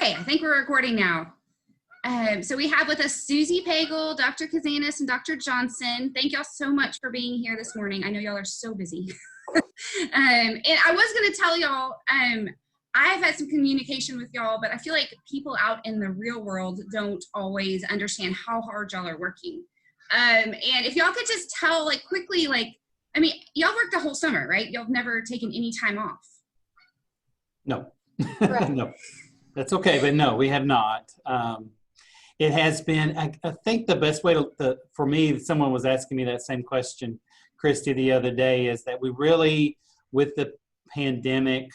Okay, I think we're recording now. So we have with us Susie Pagel, Dr. Kazanas, and Dr. Johnson. Thank y'all so much for being here this morning. I know y'all are so busy. And I was going to tell y'all, I've had some communication with y'all, but I feel like people out in the real world don't always understand how hard y'all are working. And if y'all could just tell, like, quickly, like, I mean, y'all worked the whole summer, right? Y'all have never taken any time off. No. No. That's okay, but no, we have not. It has been, I think the best way for me, someone was asking me that same question, Christy, the other day, is that we really, with the pandemic,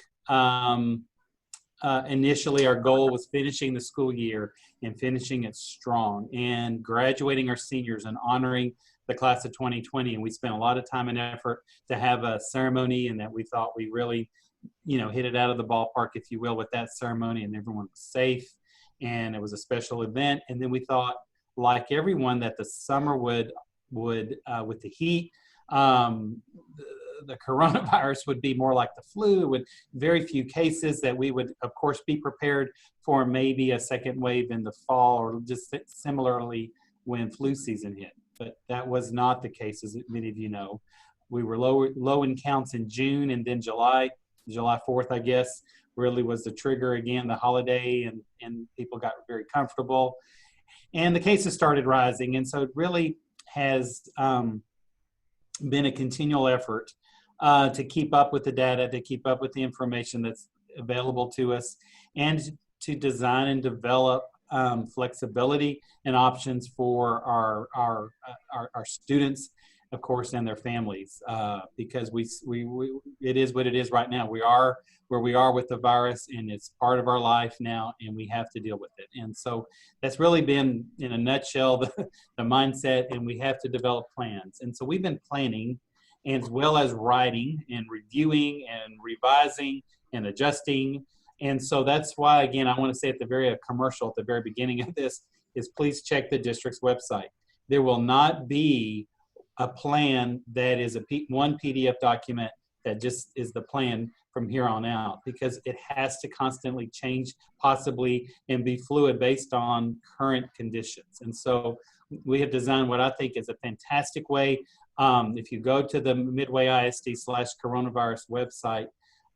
initially our goal was finishing the school year and finishing it strong and graduating our seniors and honoring the class of 2020. And we spent a lot of time and effort to have a ceremony, and that we thought we really, hit it out of the ballpark, if you will, with that ceremony, and everyone was safe, and it was a special event. And then we thought, like everyone, that the summer would with the heat, the coronavirus would be more like the flu, with very few cases, that we would, of course, be prepared for maybe a second wave in the fall, or just similarly when flu season hit. But that was not the case, as many of you know. We were low in counts in June, and then July 4th, I guess, really was the trigger again, the holiday, and people got very comfortable. And the cases started rising. And so it really has been a continual effort to keep up with the data, to keep up with the information that's available to us, and to design and develop flexibility and options for our students, of course, and their families, because it is what it is right now. We are where we are with the virus, and it's part of our life now, and we have to deal with it. And so that's really been, in a nutshell, the mindset, and we have to develop plans. And so we've been planning, as well as writing and reviewing and revising and adjusting. And so that's why, again, I want to say at the very commercial at the very beginning of this is, please check the district's website. There will not be a plan that is one PDF document that just is the plan from here on out, because it has to constantly change, possibly, and be fluid based on current conditions. And so we have designed what I think is a fantastic way. If you go to the Midway ISD/coronavirus website,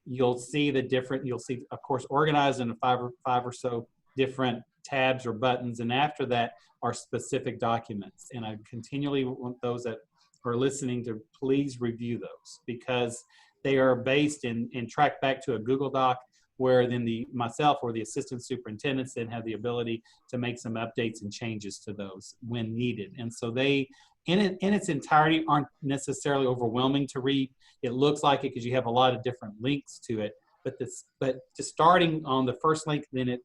you'll see, of course, organized in five or so different tabs or buttons, and after that are specific documents. And I continually want those that are listening to please review those, because they are based and track back to a Google Doc, where then myself or the assistant superintendents then have the ability to make some updates and changes to those when needed. And so they, in its entirety, aren't necessarily overwhelming to read. It looks like it because you have a lot of different links to it, but just starting on the first link, then it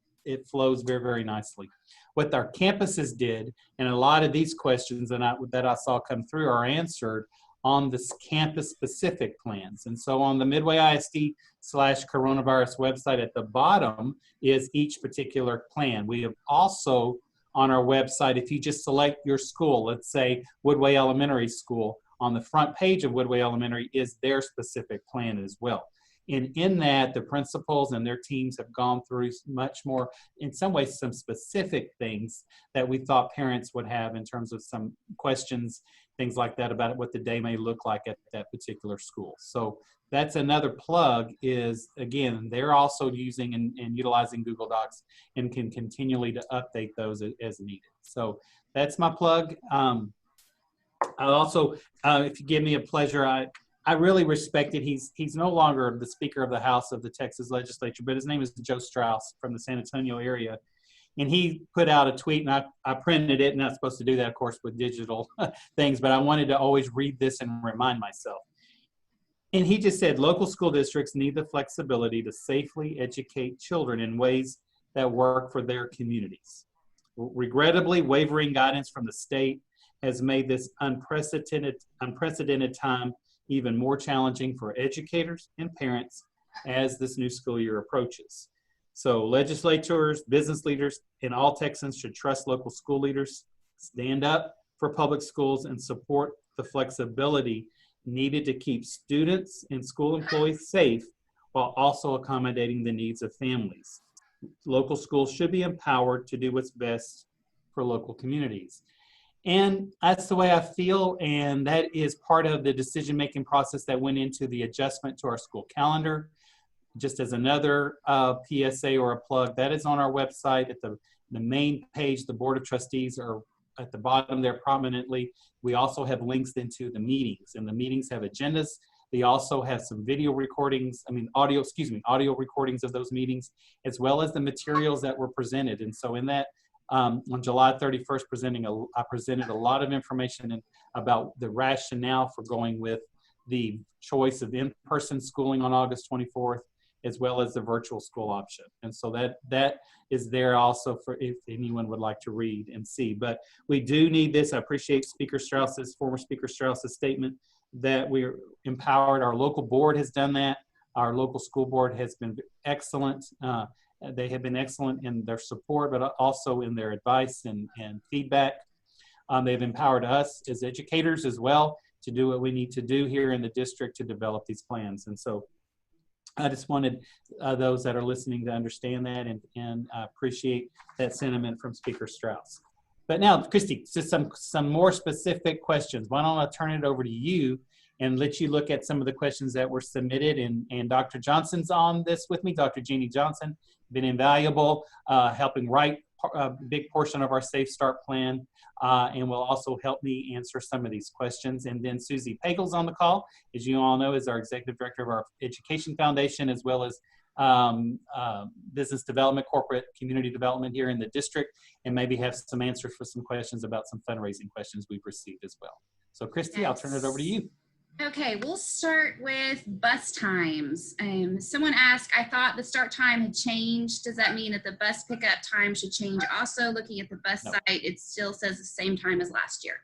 flows very, very nicely. What our campuses did, and a lot of these questions that I saw come through are answered on this campus-specific plans. And so on the Midway ISD/coronavirus website, at the bottom is each particular plan. We have also, on our website, if you just select your school, let's say Woodway Elementary School, on the front page of Woodway Elementary is their specific plan as well. And in that, the principals and their teams have gone through much more, in some ways, some specific things that we thought parents would have in terms of some questions, things like that, about what the day may look like at that particular school. So that's another plug, is, again, they're also using and utilizing Google Docs and can continually to update those as needed. So that's my plug. I also, if you give me a pleasure, I really respect it. He's no longer the Speaker of the House of the Texas Legislature, but his name is Joe Strauss from the San Antonio area. And he put out a tweet, and I printed it. Not supposed to do that, of course, with digital things, but I wanted to always read this and remind myself. And he just said, local school districts need the flexibility to safely educate children in ways that work for their communities. Regrettably, wavering guidance from the state has made this unprecedented time even more challenging for educators and parents as this new school year approaches. So legislators, business leaders, and all Texans should trust local school leaders, stand up for public schools, and support the flexibility needed to keep students and school employees safe while also accommodating the needs of families. Local schools should be empowered to do what's best for local communities. And that's the way I feel, and that is part of the decision-making process that went into the adjustment to our school calendar. Just as another PSA or a plug, that is on our website at the main page. The Board of Trustees are at the bottom there prominently. We also have links into the meetings, and the meetings have agendas. They also have some video recordings, audio recordings of those meetings, as well as the materials that were presented. And so in that, on July 31st, I presented a lot of information about the rationale for going with the choice of in-person schooling on August 24th, as well as the virtual school option. And so that is there also for if anyone would like to read and see. But we do need this. I appreciate former Speaker Strauss's statement that we're empowered. Our local board has done that. Our local school board has been excellent. They have been excellent in their support, but also in their advice and feedback. They've empowered us as educators as well to do what we need to do here in the district to develop these plans. And so I just wanted those that are listening to understand that, and I appreciate that sentiment from Speaker Strauss. But now, Christy, just some more specific questions. Why don't I turn it over to you and let you look at some of the questions that were submitted, and Dr. Johnson's on this with me, Dr. Jeannie Johnson, been invaluable, helping write a big portion of our Safe Start plan, and will also help me answer some of these questions. And then Susie Pagel's on the call, as you all know, is our Executive Director of our Education Foundation, as well as business development, corporate community development here in the district, and maybe have some answers for some questions about some fundraising questions we've received as well. So Christy, yes. I'll turn it over to you. Okay, we'll start with bus times. Someone asked, I thought the start time had changed. Does that mean that the bus pickup time should change? Also, looking at the bus site, it still says the same time as last year.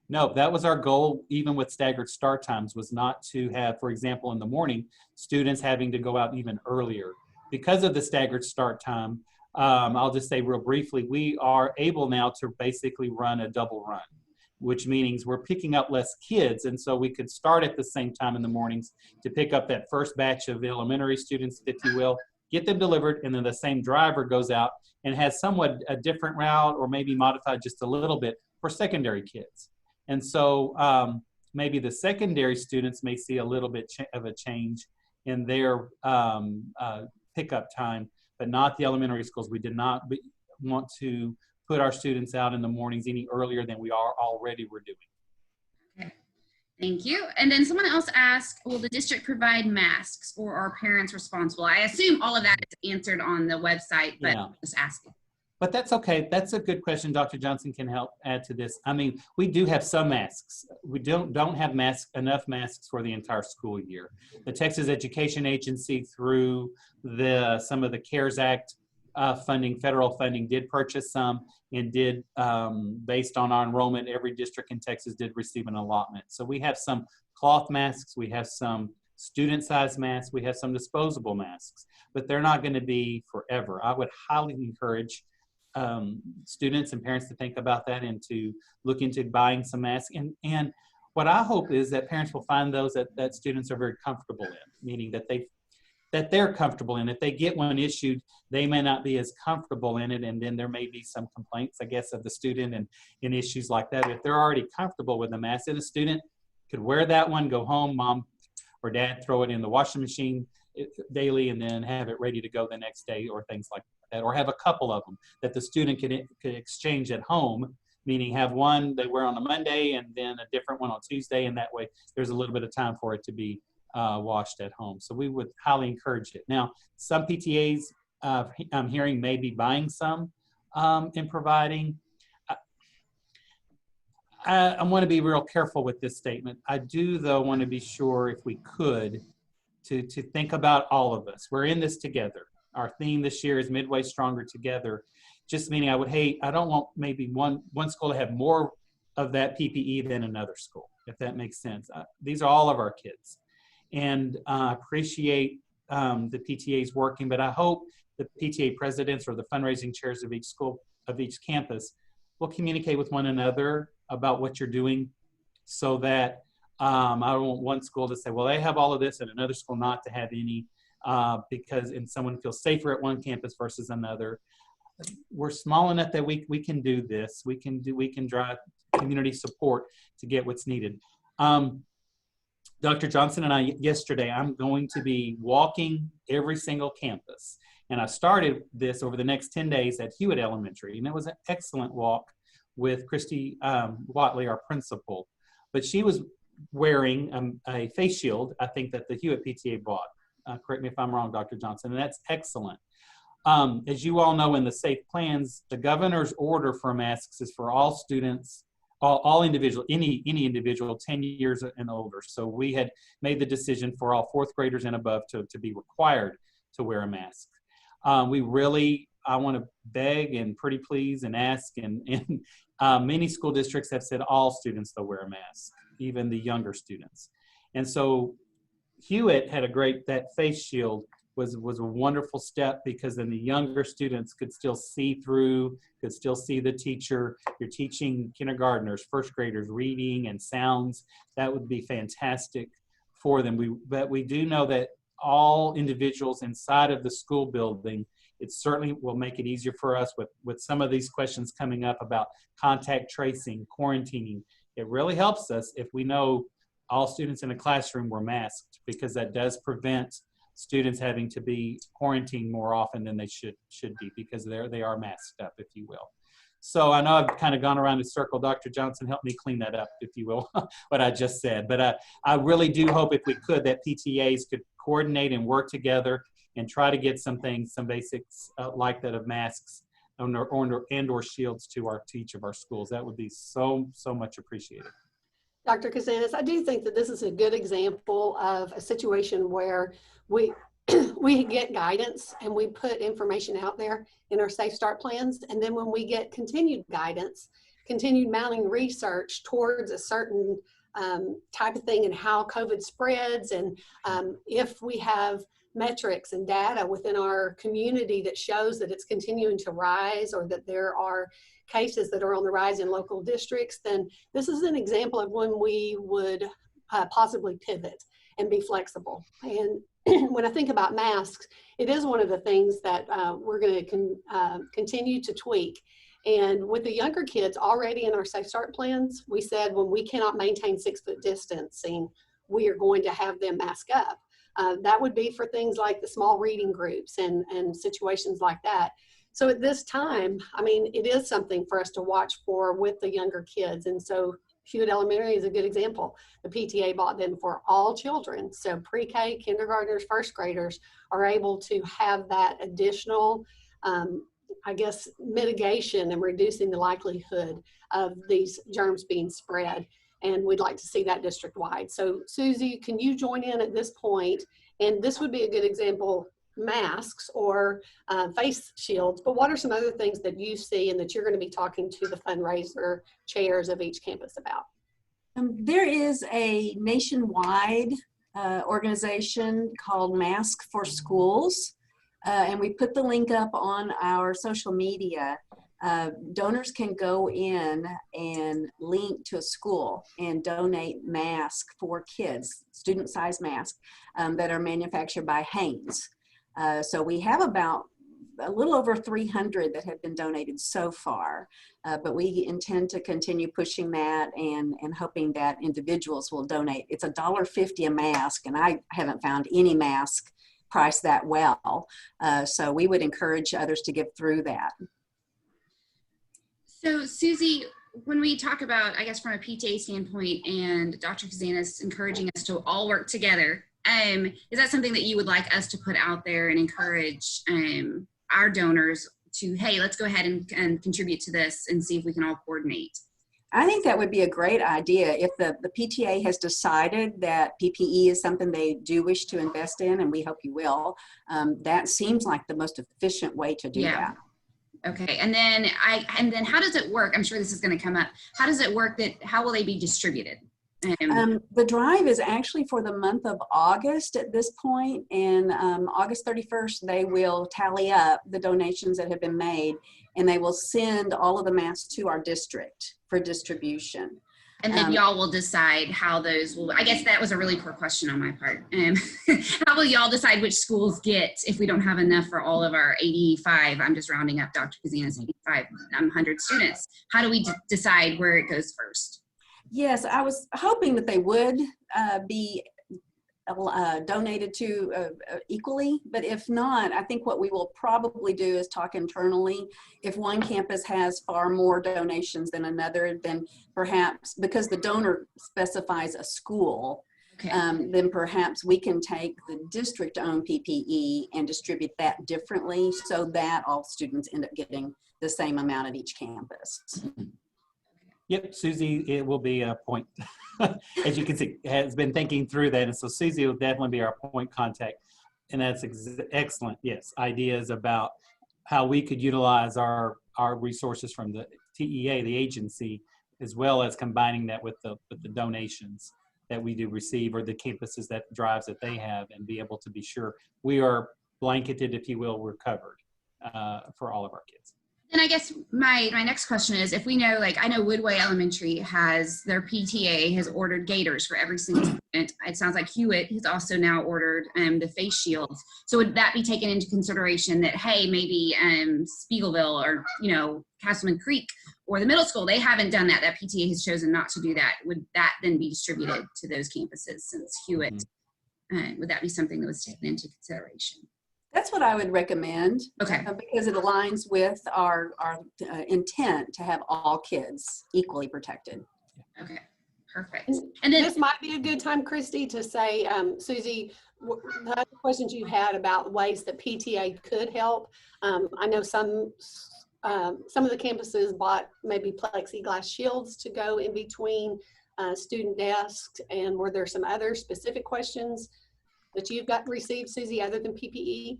No, that was our goal, even with staggered start times, was not to have, for example, in the morning, students having to go out even earlier. Because of the staggered start time, I'll just say real briefly, we are able now to basically run a double run, which means we're picking up less kids. And so we could start at the same time in the mornings to pick up that first batch of elementary students, if you will, get them delivered, and then the same driver goes out and has somewhat a different route, or maybe modified just a little bit for secondary kids. And so maybe the secondary students may see a little bit of a change in their pickup time, but not the elementary schools. We did not want to put our students out in the mornings any earlier than we already were doing. Okay, thank you. And then someone else asked, will the district provide masks, or are parents responsible? I assume all of that is answered on the website, but yeah. Just asking. But that's okay. That's a good question. Dr. Johnson can help add to this. I mean, we do have some masks. We don't have enough masks for the entire school year. The Texas Education Agency, through some of the CARES Act funding, federal funding, did purchase some, and did, based on our enrollment, every district in Texas did receive an allotment. So we have some cloth masks, we have some student-sized masks, we have some disposable masks, but they're not going to be forever. I would highly encourage students and parents to think about that and to look into buying some masks. And what I hope is that parents will find those that students are very comfortable in, meaning that they're comfortable in. If they get one issued, they may not be as comfortable in it, and then there may be some complaints, I guess, of the student and issues like that. If they're already comfortable with the mask, then a student could wear that one, go home, mom or dad throw it in the washing machine daily, and then have it ready to go the next day, or things like that, or have a couple of them that the student could exchange at home, meaning have one they wear on a Monday and then a different one on Tuesday, and that way there's a little bit of time for it to be washed at home. So we would highly encourage it. Now, some PTAs I'm hearing may be buying some and providing. I want to be real careful with this statement. I do, though, want to be sure, if we could, to think about all of us. We're in this together. Our theme this year is Midway Stronger Together. Just meaning I don't want maybe one school to have more of that PPE than another school, if that makes sense. These are all of our kids. And I appreciate the PTAs working, but I hope the PTA presidents or the fundraising chairs of each school, of each campus, will communicate with one another about what you're doing, so that I don't want one school to say, well, they have all of this, and another school not to have any. because and someone feels safer at one campus versus another. We're small enough that we can do this. We can drive community support to get what's needed. Dr. Johnson and I, yesterday, I'm going to be walking every single campus. And I started this over the next 10 days at Hewitt Elementary. And it was an excellent walk with Christy Watley, our principal. But she was wearing a face shield, I think, that the Hewitt PTA bought. Correct me if I'm wrong, Dr. Johnson, and that's excellent. As you all know, in the SAFE plans, the governor's order for masks is for all students, all individual, any individual 10 years and older. So we had made the decision for all fourth graders and above to be required to wear a mask. I want to beg and pretty please and ask, and many school districts have said all students they'll wear a mask, even the younger students. And so Hewitt had that face shield was a wonderful step, because then the younger students could still see through, could still see the teacher. You're teaching kindergartners, first graders, reading and sounds. That would be fantastic for them. But we do know that all individuals inside of the school building, it certainly will make it easier for us with some of these questions coming up about contact tracing, quarantining. It really helps us if we know all students in a classroom were masked, because that does prevent students having to be quarantined more often than they should be, because they are masked up, if you will. So I know I've kind of gone around the circle. Dr. Johnson, help me clean that up, if you will, what I just said. But I really do hope, if we could, that PTAs could coordinate and work together and try to get some basics like that of masks and/or shields to each of our schools. That would be so much appreciated. Dr. Kazanas, I do think that this is a good example of a situation where we get guidance and we put information out there in our Safe Start plans. And then when we get continued guidance, continued mounting research towards a certain type of thing and how COVID spreads, and if we have metrics and data within our community that shows that it's continuing to rise, or that there are cases that are on the rise in local districts, then this is an example of when we would possibly pivot and be flexible. And when I think about masks, it is one of the things that we're going to continue to tweak. And with the younger kids already in our Safe Start plans, we said when we cannot maintain 6 foot distancing, we are going to have them mask up. That would be for things like the small reading groups and situations like that. So at this time, I mean, it is something for us to watch for with the younger kids. And so Hewitt Elementary is a good example. The PTA bought them for all children. So pre-K, kindergartners, first graders are able to have that additional, I guess, mitigation and reducing the likelihood of these germs being spread. And we'd like to see that district-wide. So Susie, can you join in at this point? And this would be a good example, masks or face shields, but what are some other things that you see and that you're going to be talking to the fundraiser chairs of each campus about? There is a nationwide organization called Mask for Schools, and we put the link up on our social media. Donors can go in and link to a school and donate masks for kids, student-sized masks that are manufactured by Hanes. So we have about a little over 300 that have been donated so far, but we intend to continue pushing that and hoping that individuals will donate. It's $1.50 a mask, and I haven't found any mask priced that well. So we would encourage others to give through that. So Susie, when we talk about, I guess from a PTA standpoint, and Dr. Kazanas encouraging us to all work together, is that something that you would like us to put out there and encourage our donors to, hey, let's go ahead and contribute to this and see if we can all coordinate? I think that would be a great idea. If the PTA has decided that PPE is something they do wish to invest in, and we hope you will, that seems like the most efficient way to do that. Okay, and then how does it work? I'm sure this is going to come up. How does it work? How will they be distributed? The drive is actually for the month of August at this point, and August 31st they will tally up the donations that have been made, and they will send all of the masks to our district for distribution. And then y'all will decide how those will, I guess that was a really poor question on my part. How will y'all decide which schools get, if we don't have enough for all of our 85, I'm just rounding up Dr. Kazanas, 85, 100 students. How do we decide where it goes first? Yes, I was hoping that they would be donated to equally, but if not, I think what we will probably do is talk internally. If one campus has far more donations than another, then perhaps, because the donor specifies a school, Okay. then perhaps we can take the district-owned PPE and distribute that differently so that all students end up getting the same amount at each campus. Yep, Susie, it will be a point, as you can see, has been thinking through that. And so Susie will definitely be our point contact. And that's excellent, yes, ideas about how we could utilize our resources from the TEA, the agency, as well as combining that with the donations that we do receive, or the campuses, that drives that they have, and be able to be sure we are blanketed, if you will, we're covered for all of our kids. And I guess my next question is, if we know, like, I know Midway Elementary has, their PTA has ordered gaiters for every single student. It sounds like Hewitt has also now ordered the face shields. So would that be taken into consideration that, hey, maybe Spiegelville or, you know, Castleman Creek or the middle school, they haven't done that. That PTA has chosen not to do that. Would that then be distributed to those campuses since Hewitt? Would that be something that was taken into consideration? That's what I would recommend. Okay. Because it aligns with our intent to have all kids equally protected. Okay, perfect. And then this might be a good time, Christy, to say, Susie, the other questions you had about ways that PTA could help. I know some of the campuses bought maybe plexiglass shields to go in between student desks. And were there some other specific questions that you've received, Susie, other than PPE?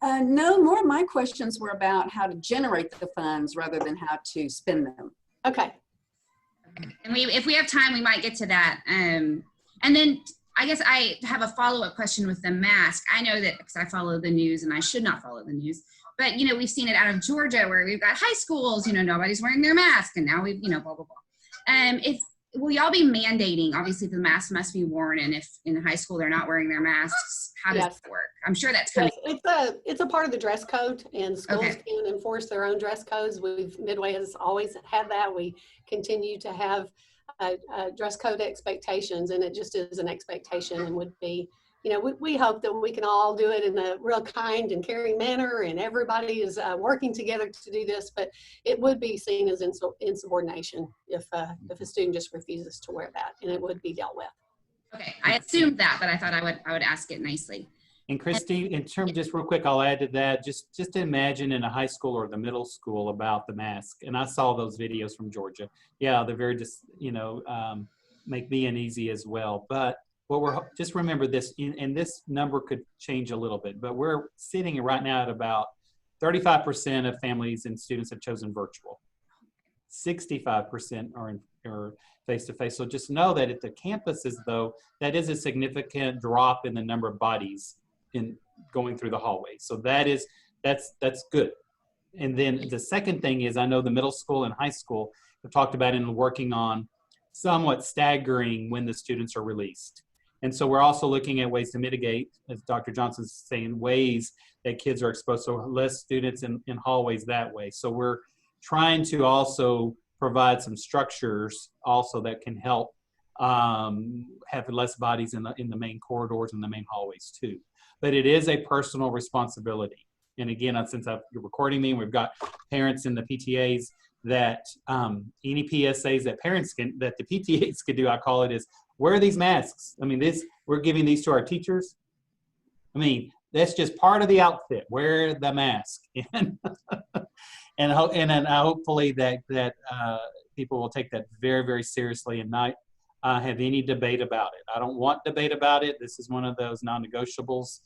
No, more of my questions were about how to generate the funds rather than how to spend them. Okay. And if we have time, we might get to that. And then I guess I have a follow-up question with the mask. I know that because I follow the news, and I should not follow the news, but, you know, we've seen it out of Georgia where we've got high schools, you know, nobody's wearing their mask, and now we've, you know, blah, blah, blah. Will y'all be mandating, obviously the mask must be worn, and if in high school they're not wearing their masks, how does that work? I'm sure that's coming. Yes, it's a part of the dress code, and schools Okay. can enforce their own dress codes. Midway has always had that. We continue to have dress code expectations, and it just is an expectation, and would be, you know, we hope that we can all do it in a real kind and caring manner, and everybody is working together to do this, but it would be seen as insubordination if a student just refuses to wear that, and it would be dealt with. Okay, I assumed that, but I thought I would ask it nicely. And Christy, in terms, just real quick, I'll add to that, just imagine in a high school or the middle school about the mask. And I saw those videos from Georgia. Yeah, they're very, just, you know, make me uneasy as well. But what just remember this, and this number could change a little bit, but we're sitting right now at about 35% of families and students have chosen virtual. 65% are face-to-face. So just know that at the campuses, though, that is a significant drop in the number of bodies in going through the hallway. So that's good. And then the second thing is, I know the middle school and high school have talked about and working on somewhat staggering when the students are released. And so we're also looking at ways to mitigate, as Dr. Johnson's saying, ways that kids are exposed, so less students in hallways that way. So we're trying to also provide some structures also that can help have less bodies in the main corridors and the main hallways too. But it is a personal responsibility. And again, since you're recording me, we've got parents in the PTAs that any PSAs that that the PTAs could do, I call it, is wear these masks. I mean, we're giving these to our teachers. I mean, that's just part of the outfit. Wear the mask. And hopefully that people will take that very, very seriously and not have any debate about it. I don't want debate about it. This is one of those non-negotiables.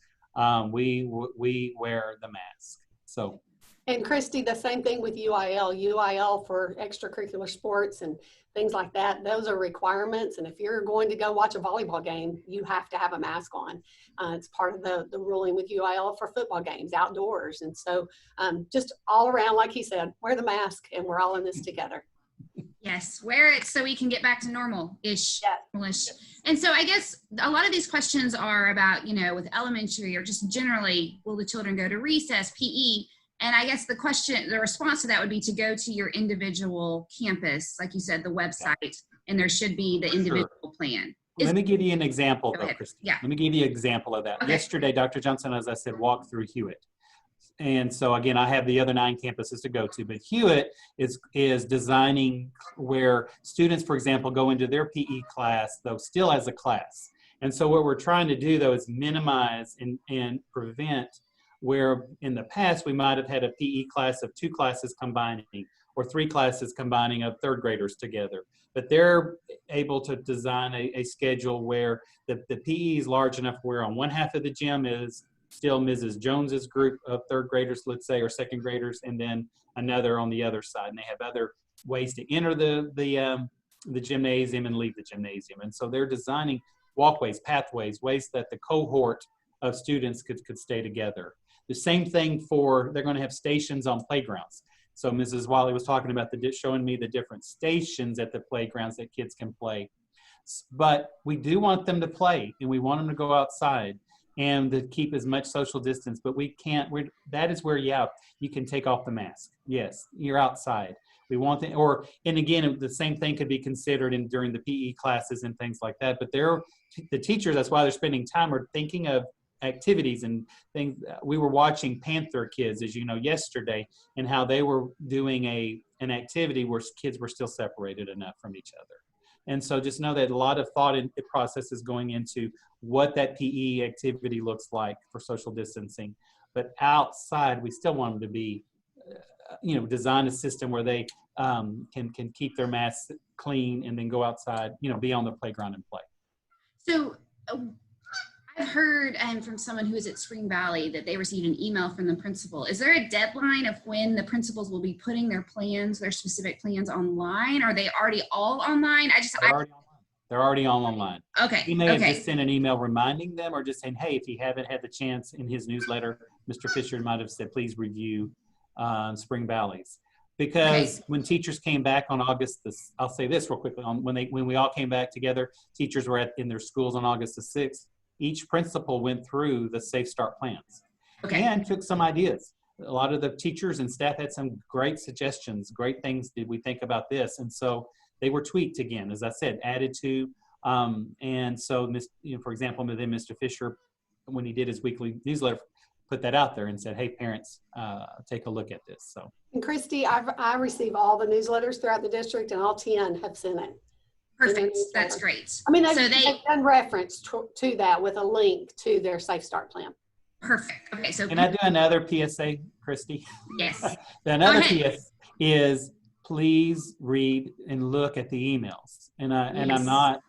We wear the mask. So. And Christy, the same thing with UIL for extracurricular sports and things like that. Those are requirements. And if you're going to go watch a volleyball game, you have to have a mask on. It's part of the ruling with UIL for football games outdoors. And so just all around, like he said, wear the mask, and we're all in this together. Yes, wear it so we can get back to normal-ish. Yeah. Normal-ish. And so I guess a lot of these questions are about, with elementary or just generally, will the children go to recess, PE? And I guess the response to that would be to go to your individual campus, like you said, the website, and there should be the individual plan. Let me give you an example, though, Christy. Yeah. Let me give you an example of that. Okay. Yesterday, Dr. Johnson, as I said, walked through Hewitt. And so, again, I have the other 9 campuses to go to, but Hewitt is designing where students, for example, go into their PE class, though still as a class. And so what we're trying to do, though, is minimize and prevent where in the past we might have had a PE class of 2 classes combining or 3 classes combining of 3rd graders together. But they're able to design a schedule where the PE is large enough where on one half of the gym is still Mrs. Jones's group of 3rd graders, let's say, or 2nd graders, and then another on the other side. And they have other ways to enter the gymnasium and leave the gymnasium. And so they're designing walkways, pathways, ways that the cohort of students could stay together. The same thing they're going to have stations on playgrounds. So Mrs. Wiley was talking about showing me the different stations at the playgrounds that kids can play. But we do want them to play, and we want them to go outside and to keep as much social distance, but we can't, that is where, you can take off the mask. Yes, you're outside. We want and again, the same thing could be considered during the PE classes and things like that, but the teachers, that's why they're spending time, are thinking of activities and things. We were watching Panther Kids, as you know, yesterday, and how they were doing an activity where kids were still separated enough from each other. And so just know that a lot of thought and process is going into what that PE activity looks like for social distancing. But outside, we still want them to be, design a system where they can keep their masks clean and then go outside, be on the playground and play. So I've heard from someone who is at Spring Valley that they received an email from the principal. Is there a deadline of when the principals will be putting their specific plans online? Are they already all online? They're already all online. Okay. He may have just sent an email reminding them, or just saying, hey, if you haven't had the chance, in his newsletter, Mr. Fisher might have said, please review Spring Valley's. Because when teachers came back on I'll say this real quickly, when we all came back together, teachers were in their schools on August the 6th. Each principal went through the Safe Start plans and took some ideas. A lot of the teachers and staff had some great suggestions, great things. Did we think about this? And so they were tweaked again, as I said, added to. And so, for example, then Mr. Fisher, when he did his weekly newsletter, put that out there and said, hey, parents, take a look at this. So, and Christy, I receive all the newsletters throughout the district, and all 10 have sent it. Perfect. That's great. I mean, they've done reference to that with a link to their Safe Start plan. Perfect. Okay, so can I do another PSA, Christy? Yes. Another PSA is please read and look at the emails. And I'm not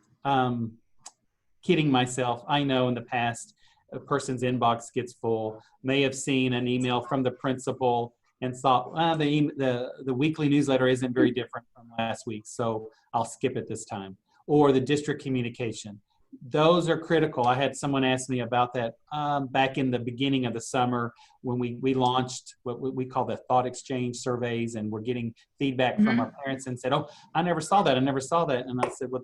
kidding myself. I know in the past a person's inbox gets full, may have seen an email from the principal and thought, the weekly newsletter isn't very different from last week, so I'll skip it this time. Or the district communication. Those are critical. I had someone ask me about that back in the beginning of the summer when we launched what we call the thought exchange surveys, and we're getting feedback from our parents and said, oh, I never saw that. And I said, well,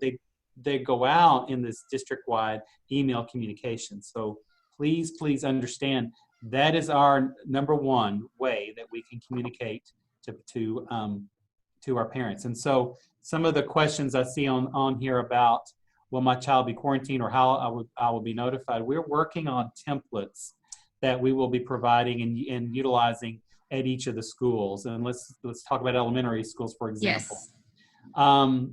they go out in this district-wide email communication. So please understand that is our number one way that we can communicate to our parents. And so some of the questions I see on here about, will my child be quarantined or how I will be notified? We're working on templates that we will be providing and utilizing at each of the schools. And let's talk about elementary schools, for example. Yes.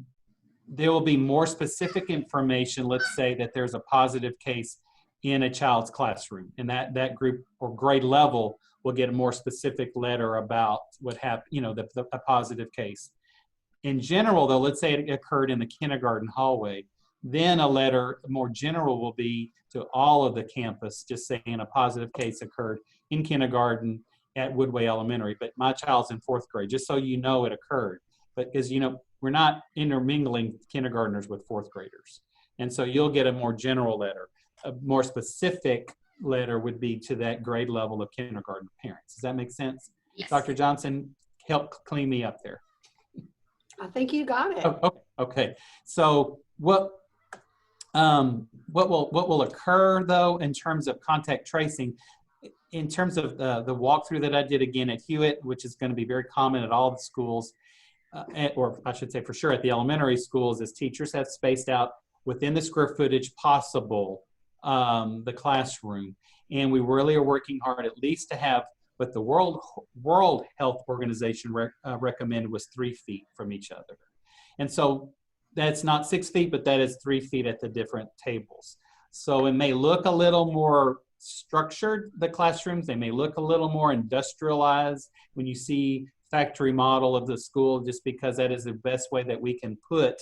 There will be more specific information. Let's say that there's a positive case in a child's classroom, and that group or grade level will get a more specific letter about what happened, a positive case. In general, though, let's say it occurred in the kindergarten hallway, then a letter more general will be to all of the campus, just saying a positive case occurred in kindergarten at Midway Elementary, but my child's in 4th grade, just so you know it occurred. But because, we're not intermingling kindergartners with 4th graders. And so you'll get a more general letter. A more specific letter would be to that grade level of kindergarten parents. Does that make sense? Yes. Dr. Johnson, help clean me up there. I think you got it. Oh, okay. So what will occur though in terms of contact tracing, in terms of the walkthrough that I did again at Hewitt, which is going to be very common at all the schools, or I should say for sure at the elementary schools, is teachers have spaced out within the square footage possible the classroom. And we really are working hard at least to have what the World Health Organization recommended was 3 feet from each other. And so that's not 6 feet, but that is 3 feet at the different tables. So it may look a little more structured, the classrooms. They may look a little more industrialized when you see factory model of the school, just because that is the best way that we can put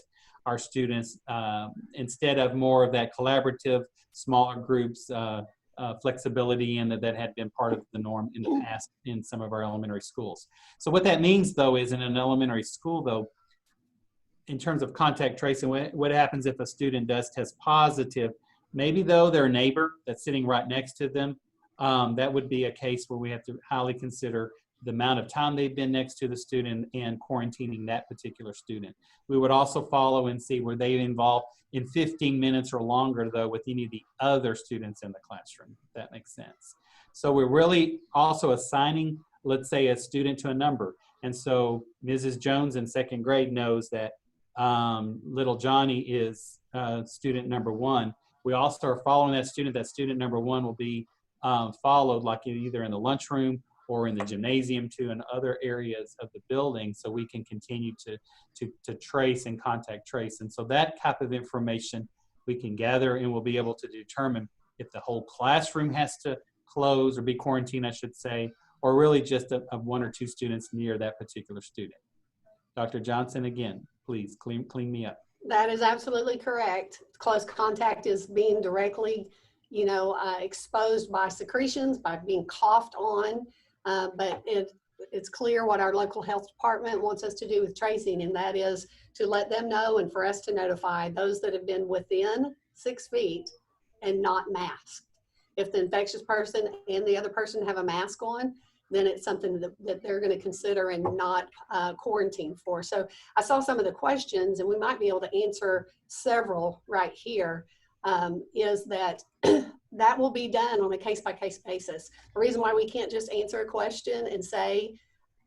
our students instead of more of that collaborative, smaller groups, flexibility, and that had been part of the norm in the past in some of our elementary schools. So what that means though is in an elementary school though, in terms of contact tracing, what happens if a student does test positive? Maybe though their neighbor that's sitting right next to them, that would be a case where we have to highly consider the amount of time they've been next to the student and quarantining that particular student. We would also follow and see were they involved in 15 minutes or longer though with any of the other students in the classroom, if that makes sense. So we're really also assigning, let's say, a student to a number. And so Mrs. Jones in 2nd grade knows that little Johnny is student number 1. We also are following that student. That student number 1 will be followed like either in the lunchroom or in the gymnasium too, and other areas of the building, so we can continue to trace and contact trace. And so that type of information we can gather, and we'll be able to determine if the whole classroom has to close or be quarantined, I should say, or really just a 1 or 2 students near that particular student. Dr. Johnson, again, please clean me up. That is absolutely correct. Close contact is being directly, exposed by secretions, by being coughed on. But it's clear what our local health department wants us to do with tracing, and that is to let them know and for us to notify those that have been within 6 feet and not masked. If the infectious person and the other person have a mask on, then it's something that they're going to consider and not quarantine for. So I saw some of the questions, and we might be able to answer several right here, is that that will be done on a case-by-case basis. The reason why we can't just answer a question and say,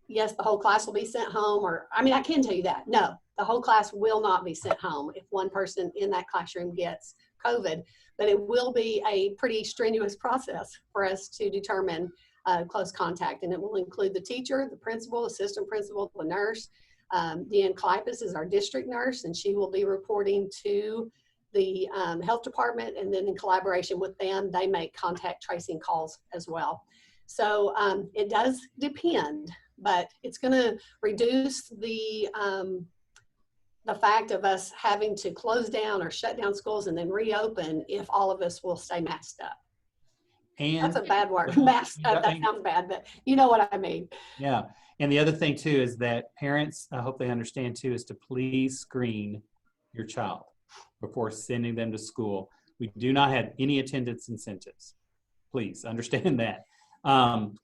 yes, the whole class will be sent home, or, I mean, I can tell you that. No, the whole class will not be sent home if one person in that classroom gets COVID, but it will be a pretty strenuous process for us to determine close contact, and it will include the teacher, the principal, assistant principal, the nurse. Deanne Klipis is our district nurse, and she will be reporting to the health department, and then in collaboration with them, they make contact tracing calls as well. So it does depend, but it's going to reduce the fact of us having to close down or shut down schools and then reopen if all of us will stay masked up. And that's a bad word, masked up. That sounds bad, but you know what I mean. Yeah, and the other thing too is that parents, I hope they understand too, is to please screen your child before sending them to school. We do not have any attendance incentives. Please understand that.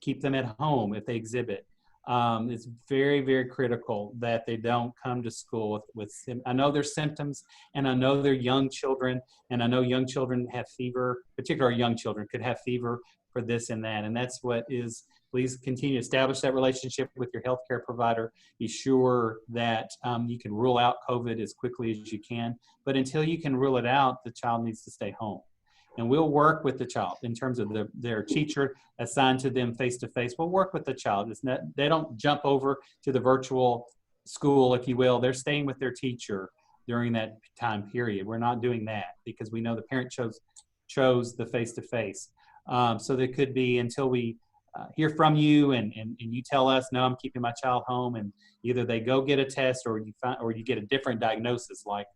Keep them at home if they exhibit. It's very, very critical that they don't come to school with I know there's symptoms, and I know they're young children, and I know young children have fever, particularly young children could have fever for this and that. And that's what is, please continue to establish that relationship with your healthcare provider. Be sure that you can rule out COVID as quickly as you can. But until you can rule it out, the child needs to stay home. And we'll work with the child in terms of their teacher assigned to them face-to-face. We'll work with the child. It's not, they don't jump over to the virtual school, if you will. They're staying with their teacher during that time period. We're not doing that because we know the parent chose the face-to-face. So there could be until we hear from you and you tell us, no, I'm keeping my child home, and either they go get a test or you get a different diagnosis, like,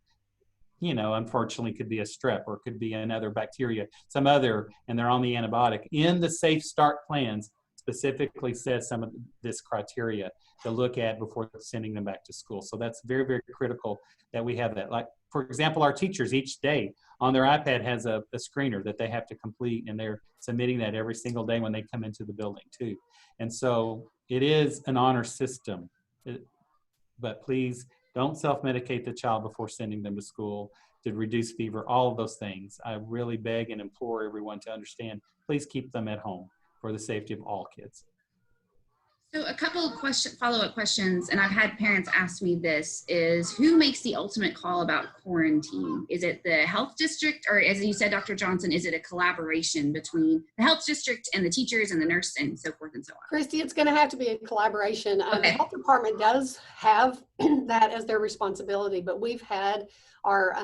unfortunately could be a strep or could be another bacteria, some other, and they're on the antibiotic. In the Safe Start plans specifically says some of this criteria to look at before sending them back to school. So that's very, very critical that we have that. Like, for example, our teachers each day on their iPad has a screener that they have to complete, and they're submitting that every single day when they come into the building too. And so it is an honor system, but please Don't self-medicate the child before sending them to school to reduce fever, all of those things. I really beg and implore everyone to understand, please keep them at home for the safety of all kids. So a couple of follow-up questions, and I've had parents ask me this, is who makes the ultimate call about quarantine? Is it the health district, or as you said, Dr. Johnson, is it a collaboration between the health district and the teachers and the nurse and so forth and so on? Christy, it's going to have to be a collaboration. Okay. The health department does have that as their responsibility, but we've had our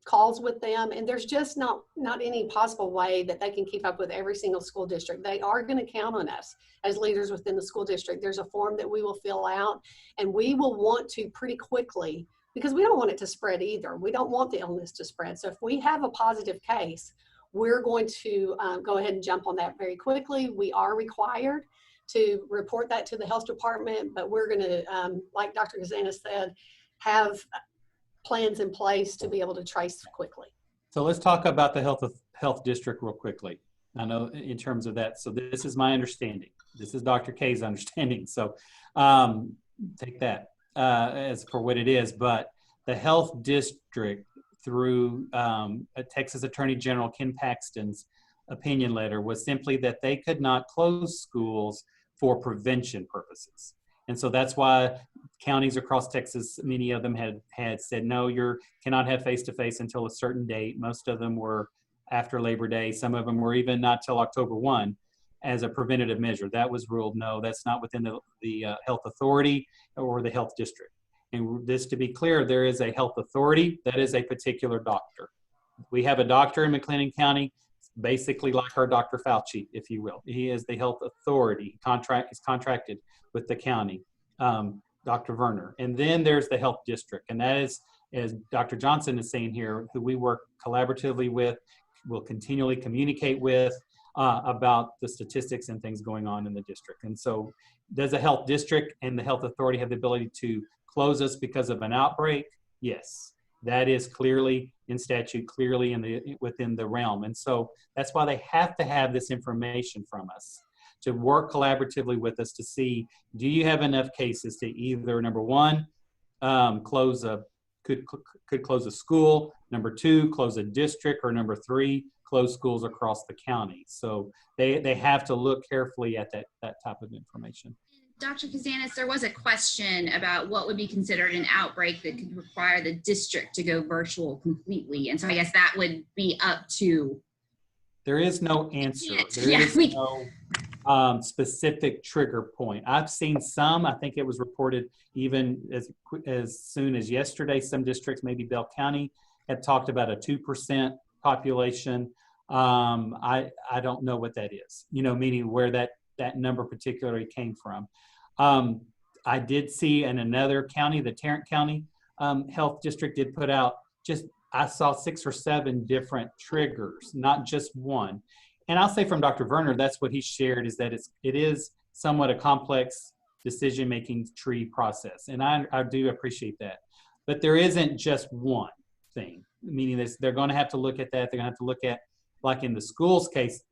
calls with them, and there's just not any possible way that they can keep up with every single school district. They are going to count on us as leaders within the school district. There's a form that we will fill out, and we will want to pretty quickly, because we don't want it to spread either. We don't want the illness to spread. So if we have a positive case, we're going to go ahead and jump on that very quickly. We are required to report that to the health department, but we're going to, like Dr. Kazanas said, have plans in place to be able to trace quickly. So let's talk about the health district real quickly. I know in terms of that. So this is my understanding. This is Dr. K's understanding. So take that as for what it is. But the health district, through Texas Attorney General Ken Paxton's opinion letter, was simply that they could not close schools for prevention purposes. And so that's why counties across Texas, many of them had said, no, you cannot have face-to-face until a certain date. Most of them were after Labor Day. Some of them were even not till October 1 as a preventative measure. That was ruled, no, that's not within the health authority or the health district. And just to be clear, there is a health authority that is a particular doctor. We have a doctor in McLennan County, basically like our Dr. Fauci, if you will. He is the health authority. Is contracted with the county, Dr. Werner. And then there's the health district. And that is, as Dr. Johnson is saying here, who we work collaboratively with, will continually communicate with about the statistics and things going on in the district. And so does the health district and the health authority have the ability to close us because of an outbreak? Yes. That is clearly in statute, clearly within the realm. And so that's why they have to have this information from us, to work collaboratively with us to see, do you have enough cases to either, number one, could close a school, number two, close a district, or number three, close schools across the county. So they have to look carefully at that type of information. Dr. Kazanas, there was a question about what would be considered an outbreak that could require the district to go virtual completely. And so I guess that would be up to. There is no answer. There is no specific trigger point. I've seen some, I think it was reported even as soon as yesterday, some districts, maybe Bell County, had talked about a 2% population. I don't know what that is, meaning where that number particularly came from. I did see in another county, the Tarrant County Health District did put out I saw 6 or 7 different triggers, not just one. And I'll say from Dr. Werner, that's what he shared, is that it is somewhat a complex decision-making tree process. And I do appreciate that. But there isn't just one thing, meaning they're going to have to look at that. They're going to have to look at, like in the school's case,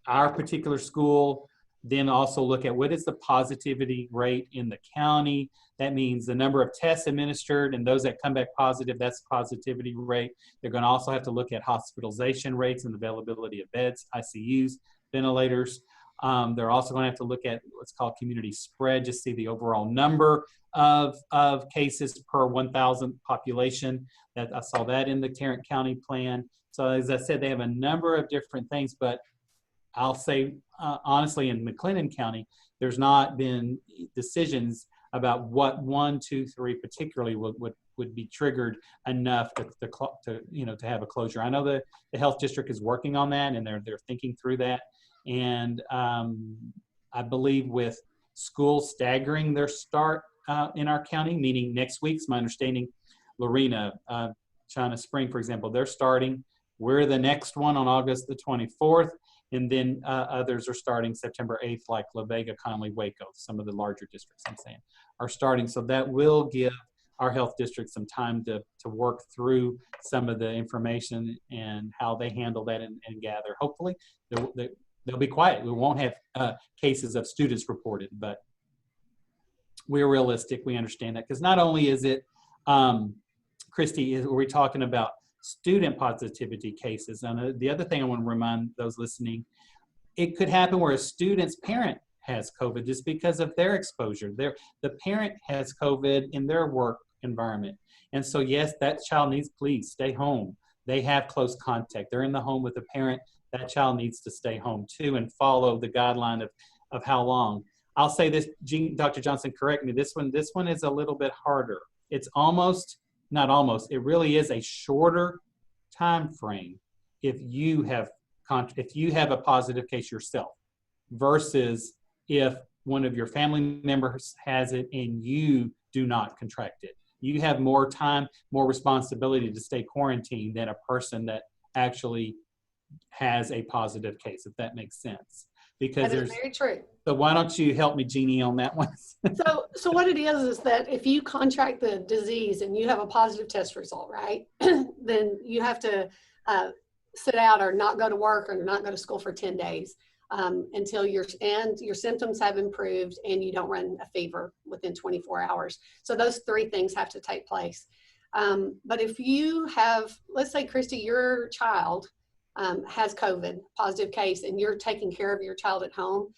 our particular school, then also look at what is the positivity rate in the county. That means the number of tests administered and those that come back positive, that's positivity rate. They're going to also have to look at hospitalization rates and availability of beds, ICUs, ventilators. They're also going to have to look at what's called community spread, just see the overall number of cases per 1,000 population. I saw that in the Tarrant County plan. So as I said, they have a number of different things, but I'll say, honestly, in McLennan County, there's not been decisions about what 1, 2, 3 particularly would be triggered enough to have a closure. I know the health district is working on that, and they're thinking through that. And I believe with schools staggering their start in our county, meaning next week's, my understanding, Lorena, China Spring, for example, they're starting. We're the next one on August the 24th. And then others are starting September 8th, like La Vega, Conley, Waco, some of the larger districts, I'm saying, are starting. So that will give our health district some time to work through some of the information and how they handle that and gather. Hopefully, they'll be quiet. We won't have cases of students reported, but we're realistic. We understand that, because not only is it Christy, we're talking about student positivity cases. And the other thing I want to remind those listening, it could happen where a student's parent has COVID just because of their exposure. The parent has COVID in their work environment. And so, yes, that child needs, please stay home. They have close contact. They're in the home with the parent. That child needs to stay home too and follow the guideline of how long. I'll say this, Dr. Johnson, correct me. This one is a little bit harder. It's almost, not almost, it really is a shorter time frame if you have a positive case yourself versus if one of your family members has it and you do not contract it. You have more time, more responsibility to stay quarantined than a person that actually has a positive case, if that makes sense. Because that is very true. So why don't you help me, Jeannie, on that one? So what it is that if you contract the disease and you have a positive test result, right, then you have to sit out or not go to work or not go to school for 10 days until your symptoms have improved and you don't run a fever within 24 hours. So those three things have to take place. But if you have, let's say, Christy, your child has COVID, positive case, and you're taking care of your child at home,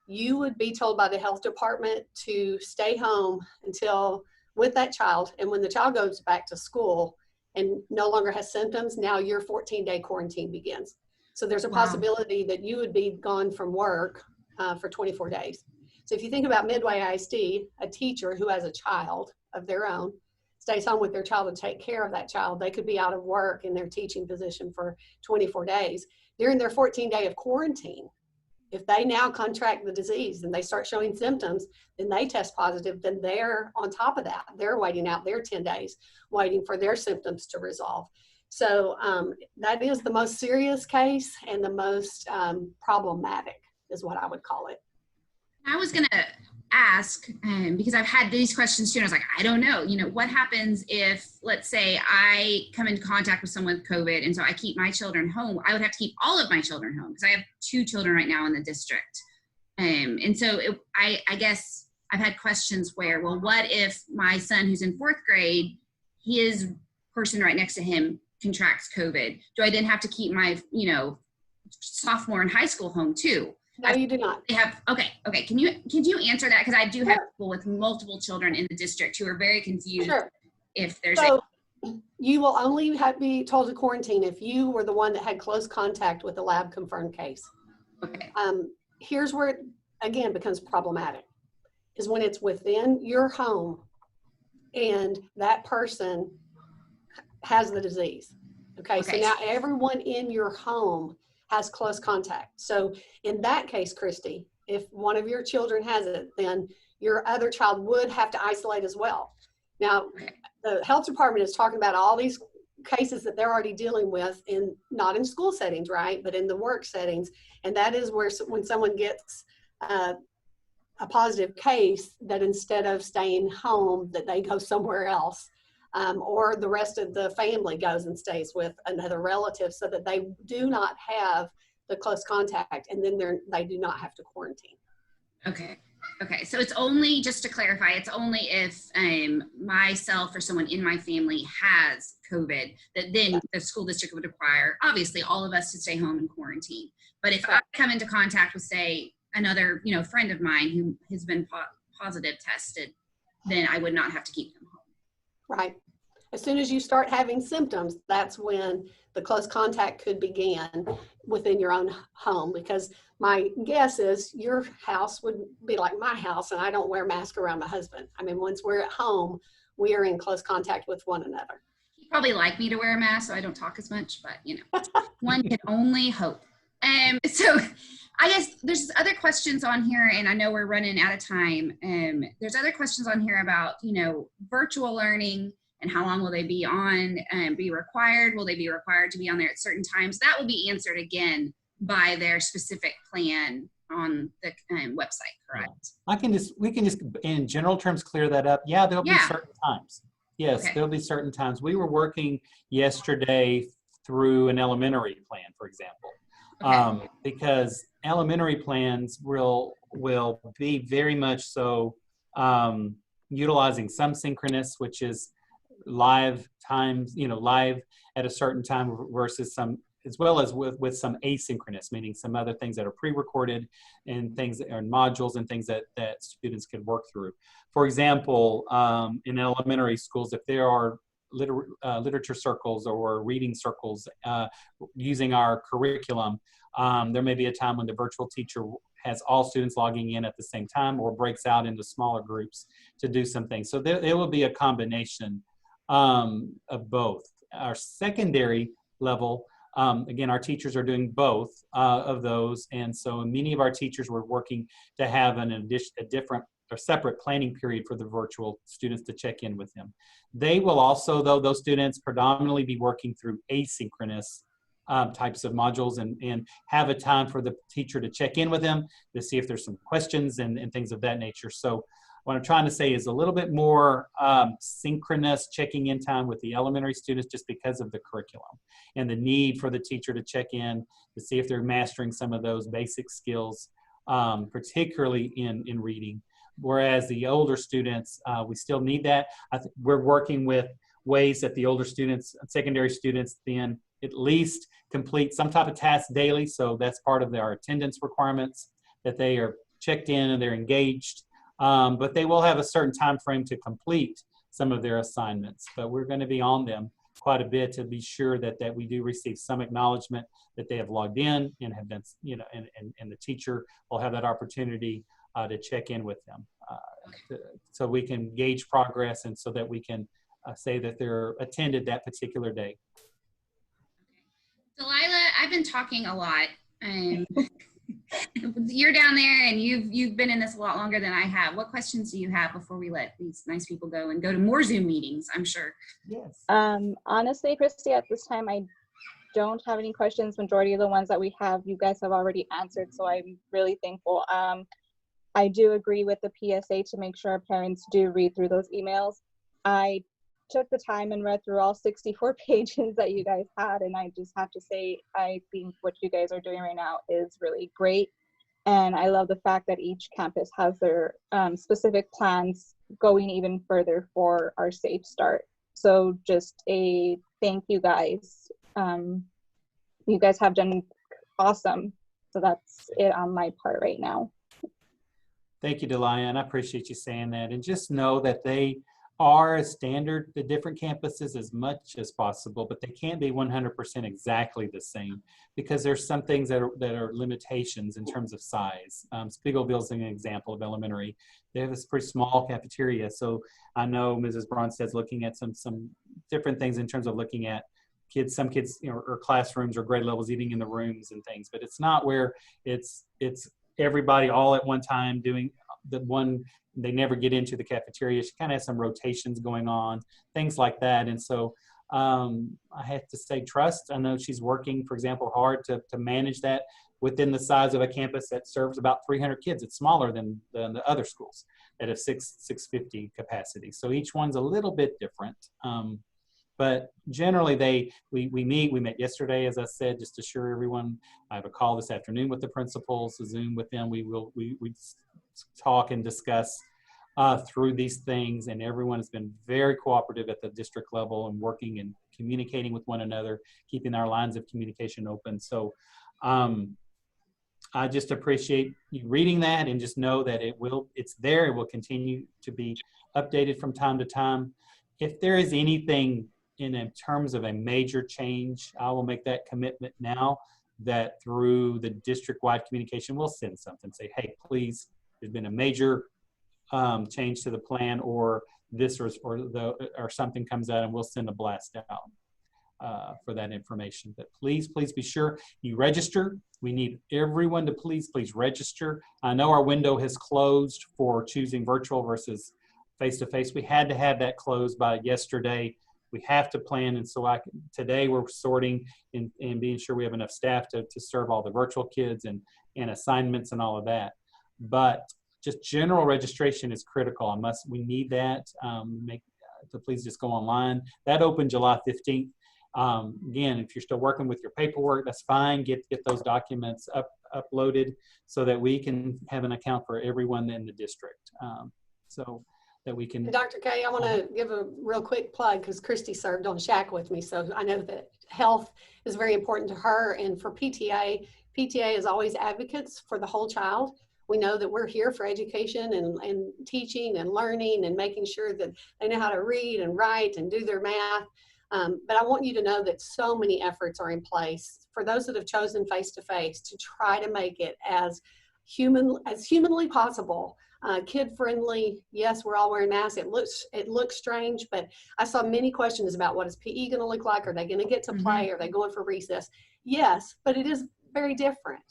you would be told by the health department to stay home with that child. And when the child goes back to school and no longer has symptoms, now your 14-day quarantine begins. So there's a possibility that you would be gone from work for 24 days. So if you think about Midway ISD, a teacher who has a child of their own stays home with their child and take care of that child, they could be out of work in their teaching position for 24 days. During their 14-day of quarantine, if they now contract the disease and they start showing symptoms, then they test positive, then they're on top of that. They're waiting out their 10 days, waiting for their symptoms to resolve. So that is the most serious case and the most problematic is what I would call it. I was going to ask, because I've had these questions too, and I was like, I don't know, what happens if, let's say, I come into contact with someone with COVID, and so I keep my children home. I would have to keep all of my children home because I have 2 children right now in the district. And so I guess I've had questions where, well, what if my son who's in 4th grade, his person right next to him contracts COVID? Do I then have to keep my, sophomore in high school home too? No, you do not. They have, okay. Can you answer that? Because I do have people with multiple children in the district who are very confused. Sure. If there's you will only be told to quarantine if you were the one that had close contact with a lab confirmed case. Okay. Here's where it again becomes problematic, is when it's within your home and that person has the disease. Okay. So now everyone in your home has close contact. So in that case, Christy, if one of your children has it, then your other child would have to isolate as well. Now, the health department is talking about all these cases that they're already dealing with not in school settings, right, but in the work settings. And that is where when someone gets a positive case, that instead of staying home, that they go somewhere else. Or the rest of the family goes and stays with another relative so that they do not have the close contact, and then they do not have to quarantine. Okay. So it's only, just to clarify, it's only if myself or someone in my family has COVID that then the school district would require, obviously, all of us to stay home and quarantine. But if I come into contact with, say, another, friend of mine who has been positive tested, then I would not have to keep them home. Right. As soon as you start having symptoms, that's when the close contact could begin within your own home, because my guess is your house would be like my house, and I don't wear a mask around my husband. I mean, once we're at home, we are in close contact with one another. He'd probably like me to wear a mask so I don't talk as much, but one can only hope. So I guess there's other questions on here, and I know we're running out of time. There's other questions on here about, virtual learning and how long will they be on and be required? Will they be required to be on there at certain times? That will be answered again by their specific plan on the website, correct? We can just in general terms clear that up. Yeah, there'll be certain times. Yes, there'll be certain times. We were working yesterday through an elementary plan, for example, because elementary plans will be very much so utilizing some synchronous, which is live times, live at a certain time versus some, as well as with some asynchronous, meaning some other things that are pre-recorded and things that are modules and things that students can work through. For example, in elementary schools, if there are literature circles or reading circles using our curriculum, there may be a time when the virtual teacher has all students logging in at the same time or breaks out into smaller groups to do some things. So there will be a combination of both. Our secondary level, again, our teachers are doing both of those. And so many of our teachers were working to have a different or separate planning period for the virtual students to check in with them. They will also, though, those students predominantly be working through asynchronous types of modules and have a time for the teacher to check in with them to see if there's some questions and things of that nature. So what I'm trying to say is a little bit more synchronous checking in time with the elementary students just because of the curriculum and the need for the teacher to check in to see if they're mastering some of those basic skills, particularly in reading. Whereas the older students, we still need that. We're working with ways that the older students, secondary students, then at least complete some type of task daily. So that's part of our attendance requirements, that they are checked in and they're engaged. But they will have a certain time frame to complete some of their assignments. But we're going to be on them quite a bit to be sure that we do receive some acknowledgement that they have logged in and have been, and the teacher will have that opportunity to check in with them so we can gauge progress and so that we can say that they're attended that particular day. Delilah, I've been talking a lot. You're down there and you've been in this a lot longer than I have. What questions do you have before we let these nice people go and go to more Zoom meetings, I'm sure? Yes. Honestly, Christy, at this time, I don't have any questions. Majority of the ones that we have, you guys have already answered, so I'm really thankful. I do agree with the PSA to make sure our parents do read through those emails. I took the time and read through all 64 pages that you guys had, and I just have to say, I think what you guys are doing right now is really great. And I love the fact that each campus has their specific plans going even further for our safe start. So just a thank you guys. You guys have done awesome. So that's it on my part right now. Thank you, Delia, and I appreciate you saying that. And just know that they are standard, the different campuses, as much as possible, but they can't be 100% exactly the same because there's some things that are limitations in terms of size. Spiegelville is an example of elementary. They have this pretty small cafeteria, so I know Mrs. Bronsted's looking at some different things in terms of looking at kids, some kids, or classrooms or grade levels eating in the rooms and things, but it's not where it's everybody all at one time doing the one. They never get into the cafeteria. She kind of has some rotations going on, things like that. And so I have to say trust. I know she's working, for example, hard to manage that within the size of a campus that serves about 300 kids. It's smaller than the other schools that have 650 capacity. So each one's a little bit different. But generally we met yesterday, as I said, just to assure everyone. I have a call this afternoon with the principals, a Zoom with them. We talk and discuss through these things, and everyone has been very cooperative at the district level and working and communicating with one another, keeping our lines of communication open. So I just appreciate you reading that and just know that it's there. It will continue to be updated from time to time. If there is anything in terms of a major change, I will make that commitment now that through the district-wide communication, we'll send something, say, hey, please, there's been a major change to the plan, or this or something comes out, and we'll send a blast out for that information. But please be sure you register. We need everyone to please register. I know our window has closed for choosing virtual versus face-to-face. We had to have that closed by yesterday. We have to plan, and so today we're sorting and being sure we have enough staff to serve all the virtual kids and assignments and all of that. But just general registration is critical. We need that. So please just go online. That opened July 15th. Again, if you're still working with your paperwork, that's fine. Get those documents uploaded so that we can have an account for everyone in the district. So that we can. Dr. K, I want to give a real quick plug because Christy served on SHAC with me. So I know that health is very important to her. And for PTA, PTA is always advocates for the whole child. We know that we're here for education and teaching and learning and making sure that they know how to read and write and do their math. But I want you to know that so many efforts are in place for those that have chosen face-to-face to try to make it as humanly possible. Kid-friendly. Yes, we're all wearing masks. It looks strange, but I saw many questions about what is PE going to look like? Are they going to get to play? Are they going for recess? Yes, but it is very different.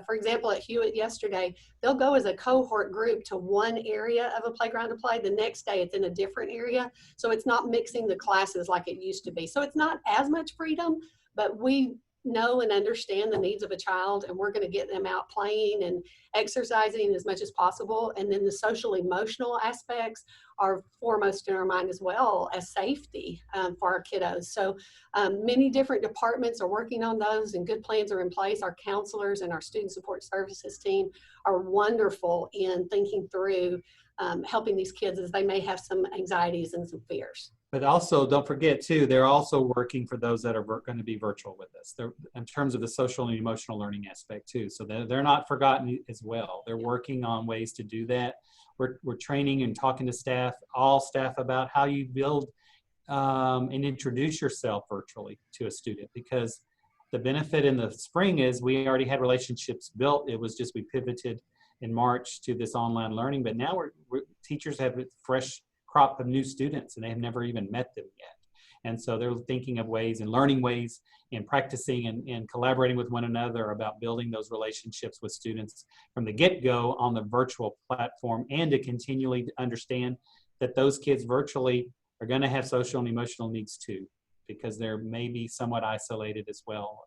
For example, at Hewitt yesterday, they'll go as a cohort group to one area of a playground to play. The next day it's in a different area. So it's not mixing the classes like it used to be. So it's not as much freedom, but we know and understand the needs of a child, and we're going to get them out playing and exercising as much as possible. And then the social emotional aspects are foremost in our mind, as well as safety for our kiddos. So many different departments are working on those, and good plans are in place. Our counselors and our student support services team are wonderful in thinking through helping these kids as they may have some anxieties and some fears. But also, don't forget too, they're also working for those that are going to be virtual with us. They're, in terms of the social and emotional learning aspect too. So they're not forgotten as well. They're working on ways to do that. We're training and talking to staff, all staff, about how you build and introduce yourself virtually to a student, because the benefit in the spring is we already had relationships built. It was just we pivoted in March to this online learning, but now teachers have a fresh crop of new students and they have never even met them yet. And so they're thinking of ways and learning ways and practicing and collaborating with one another about building those relationships with students from the get-go on the virtual platform, and to continually understand that those kids virtually are going to have social and emotional needs too, because they're maybe somewhat isolated as well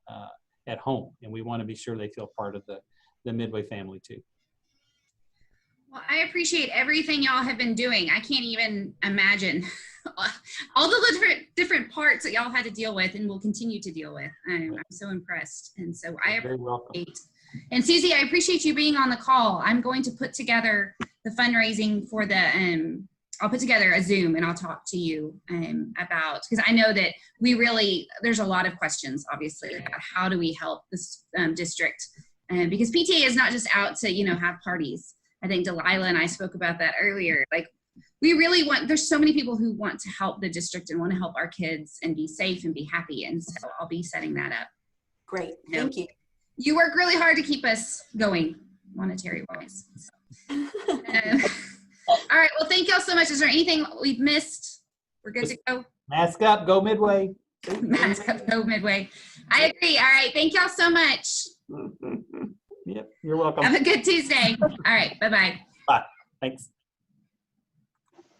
at home. And we want to be sure they feel part of the Midway family too. Well, I appreciate everything y'all have been doing. I can't even imagine all the different parts that y'all had to deal with and will continue to deal with. I'm so impressed. And so I appreciate. And Susie, I appreciate you being on the call. I'm going to put together the fundraising for the, I'll put together a Zoom and I'll talk to you about, because I know that there's a lot of questions, obviously, about how do we help this district, because PTA is not just out to, have parties. I think Delilah and I spoke about that earlier. Like, we really there's so many people who want to help the district and want to help our kids and be safe and be happy. And so I'll be setting that up. Great, thank you. You work really hard to keep us going, monetary wise. So. All right, well, thank y'all so much. Is there anything we've missed? We're good to go? Mask up, go Midway. Mask up, go Midway. I agree. All right, thank y'all so much. Yep, you're welcome. Have a good Tuesday. All right, bye-bye. Bye, thanks.